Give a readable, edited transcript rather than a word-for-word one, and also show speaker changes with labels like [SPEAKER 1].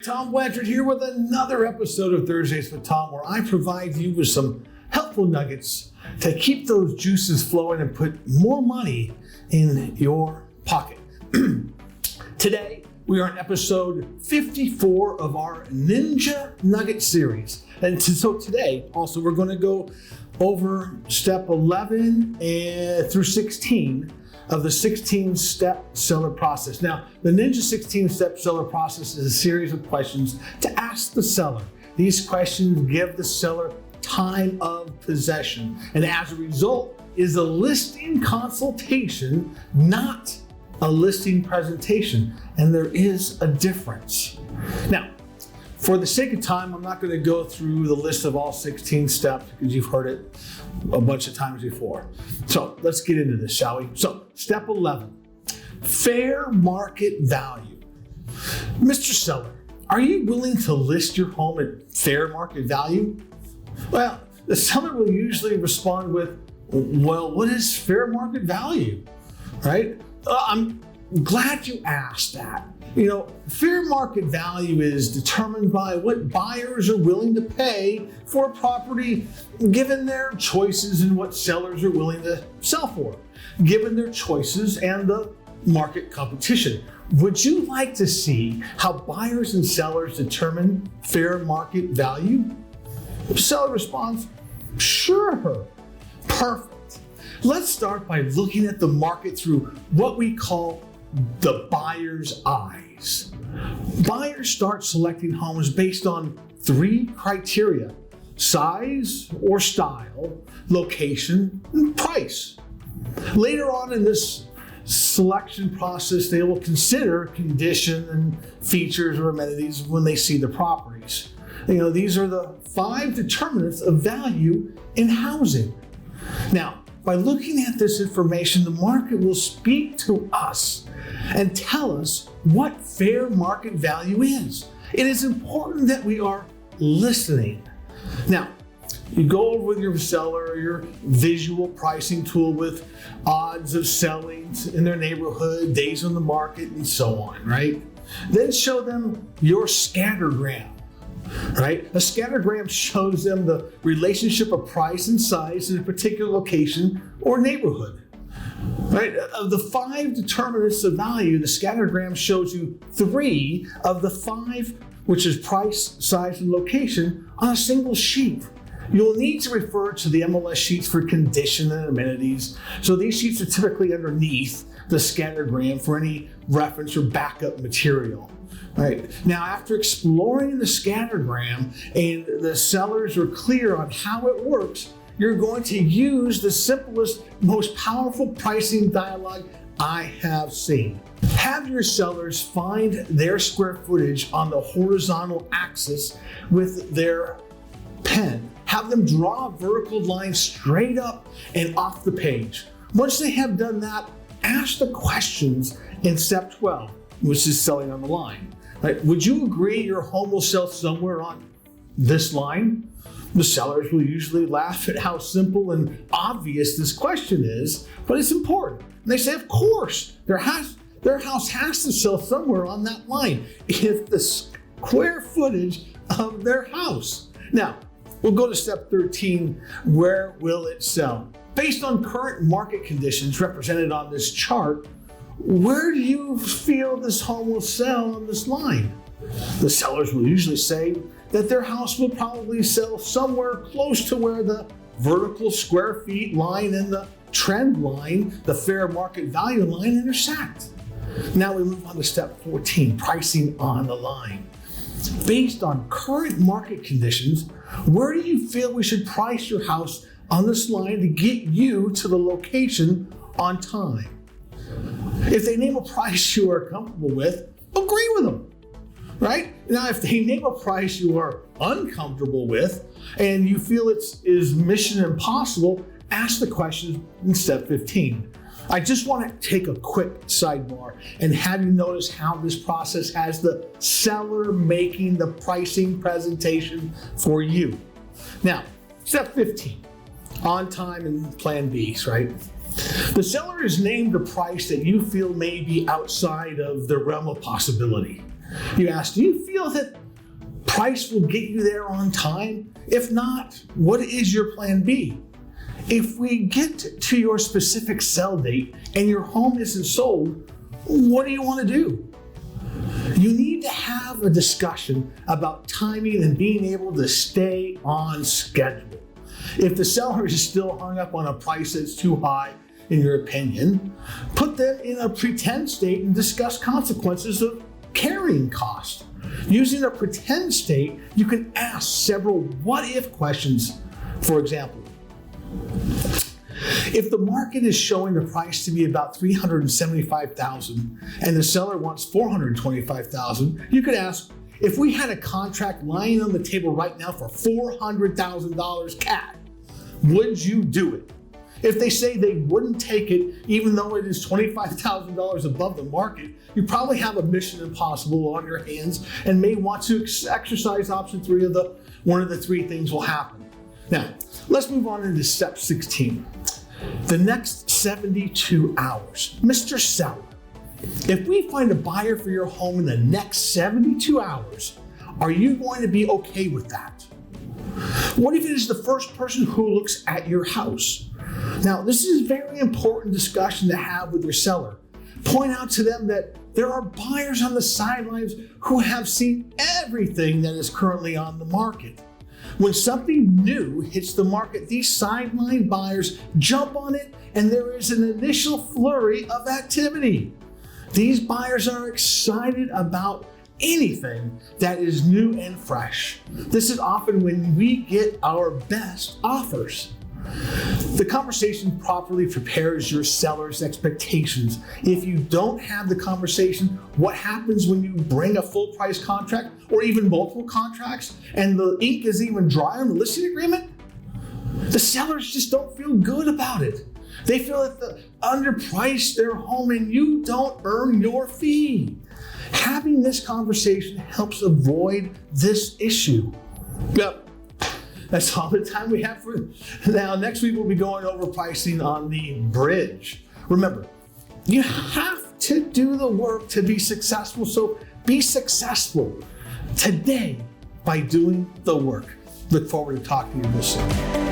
[SPEAKER 1] Tom Blanchard here with another episode of Thursdays with Tom, where I provide you with some helpful nuggets to keep those juices flowing and put more money in your pocket. Today, we are on episode 54 of our Ninja Nugget series. And so today, also, we're going to go over step 11 through 16 of the 16-step seller process. Now, the Ninja 16-step seller process is a series of questions to ask the seller. These questions give the seller time of possession, and as a result is a listing consultation, not a listing presentation, and there is a difference. Now, for the sake of time, I'm not going to go through the list of all 16 steps because you've heard it a bunch of times before. So let's get into this, shall we? So step 11, fair market value. Mr. Seller, are you willing to list your home at fair market value? Well, the seller will usually respond with, well, what is fair market value, right? I'm glad you asked that. You know, fair market value is determined by what buyers are willing to pay for a property given their choices and what sellers are willing to sell for, given their choices and the market competition. Would you like to see how buyers and sellers determine fair market value? The seller responds, sure, perfect. Let's start by looking at the market through what we call the buyer's eyes. Buyers start selecting homes based on three criteria: size or style, location, and price. Later on in this selection process, they will consider condition and features or amenities when they see the properties. You know, these are the 5 determinants of value in housing. Now, by looking at this information, the market will speak to us and tell us what fair market value is. It is important that we are listening. Now, you go over with your seller your visual pricing tool with odds of selling in their neighborhood, days on the market, and so on, right? Then show them your scattergram. Right? A scattergram shows them the relationship of price and size in a particular location or neighborhood. Right? Of the 5 determinants of value, the scattergram shows you 3 of the 5, which is price, size, and location, on a single sheet. You'll need to refer to the MLS sheets for condition and amenities. So these sheets are typically underneath the scattergram for any reference or backup material. Right. Now, after exploring the scattergram and the sellers are clear on how it works, you're going to use the simplest, most powerful pricing dialogue I have seen. Have your sellers find their square footage on the horizontal axis with their pen. Have them draw a vertical line straight up and off the page. Once they have done that, ask the questions in step 12, which is selling on the line. Right. Would you agree your home will sell somewhere on this line? The sellers will usually laugh at how simple and obvious this question is, but it's important. And they say, of course, their house has to sell somewhere on that line. If the square footage of their house. Now, we'll go to step 13, where will it sell? Based on current market conditions represented on this chart, where do you feel this home will sell on this line? The sellers will usually say that their house will probably sell somewhere close to where the vertical square feet line and the trend line, the fair market value line, intersect. Now we move on to step 14, pricing on the line. Based on current market conditions, where do you feel we should price your house on this line to get you to the location on time? If they name a price you are comfortable with, agree with them, right? Now, if they name a price you are uncomfortable with and you feel it is mission impossible, ask the question in step 15. I just want to take a quick sidebar and have you notice how this process has the seller making the pricing presentation for you. Now, step 15, on time and plan Bs, right? The seller has named a price that you feel may be outside of the realm of possibility. You ask, do you feel that price will get you there on time? If not, what is your plan B? If we get to your specific sell date and your home isn't sold, what do you want to do? You need to have a discussion about timing and being able to stay on schedule. If the seller is still hung up on a price that's too high, in your opinion, put them in a pretend state and discuss consequences of carrying cost. Using a pretend state, you can ask several what-if questions. For example, if the market is showing the price to be about $375,000 and the seller wants $425,000, you could ask, if we had a contract lying on the table right now for $400,000 cash, would you do it? If they say they wouldn't take it, even though it is $25,000 above the market, you probably have a mission impossible on your hands and may want to exercise option 3 of one of the 3 things will happen. Now, let's move on into step 16. The next 72 hours. Mr. Seller, if we find a buyer for your home in the next 72 hours, are you going to be okay with that? What if it is the first person who looks at your house? Now, this is a very important discussion to have with your seller. Point out to them that there are buyers on the sidelines who have seen everything that is currently on the market. When something new hits the market, these sideline buyers jump on it and there is an initial flurry of activity. These buyers are excited about anything that is new and fresh. This is often when we get our best offers. The conversation properly prepares your seller's expectations. If you don't have the conversation, what happens when you bring a full price contract or even multiple contracts and the ink is even dry on the listing agreement? The sellers just don't feel good about it. They feel that they underpriced their home and you don't earn your fee. Having this conversation helps avoid this issue. Yep. That's all the time we have for now. Next week, we'll be going over pricing on the bridge. Remember, you have to do the work to be successful. So be successful today by doing the work. Look forward to talking to you this soon.